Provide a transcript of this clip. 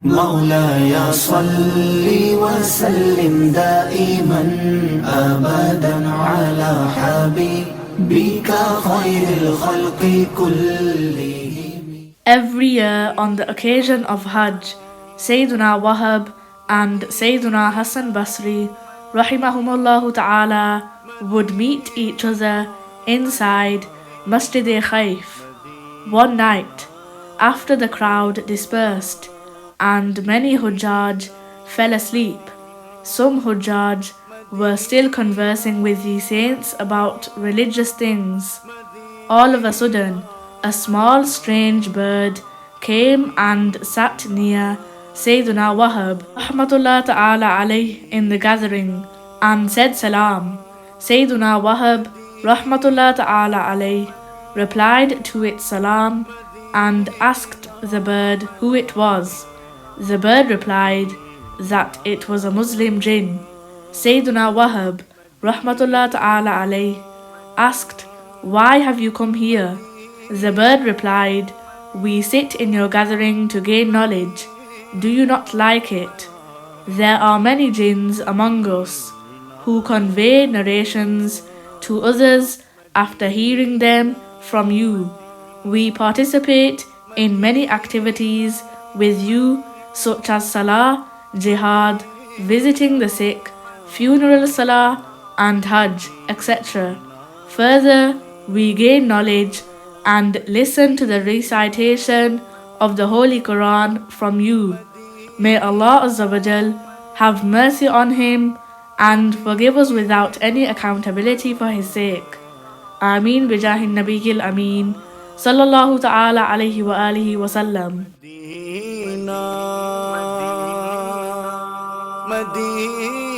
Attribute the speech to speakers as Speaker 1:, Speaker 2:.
Speaker 1: مولاي صل وسلم دائما أبدا على حبيبك خير الخلق كلهم.
Speaker 2: Every year on the occasion of Hajj, Sayyiduna Wahab and Sayyiduna Hassan Basri, rahimahumullah ta'ala, would meet each other inside Masjid-e-Khaif. One night, after the crowd dispersed and many Hujjaj fell asleep, some Hujjaj were still conversing with the saints about religious things. All of a sudden, a small strange bird came and sat near Sayyiduna Wahab rahmatullah ta'ala alayh in the gathering and said salam. Sayyiduna Wahab rahmatullah ta'ala alayh replied to its salam and asked the bird who it was. The bird replied that it was a Muslim jinn. Sayyiduna Wahab rahmatullah ta'ala alayh asked, "Why have you come here?" The bird replied, "We sit in your gathering to gain knowledge. Do you not like it? There are many JINS among us who convey narrations to others after hearing them from you. We participate in many activities with you such as Salah, Jihad, visiting the sick, funeral Salah and Hajj, etc. Further, we gain knowledge and listen to the recitation of the Holy Quran from you. May Allah Azza wa Jal have mercy on him and forgive us without any accountability for his sake. Ameen bijahin Nabiyil Ameen sallallahu ta'ala alayhi wa alihi wa sallam.
Speaker 1: Madina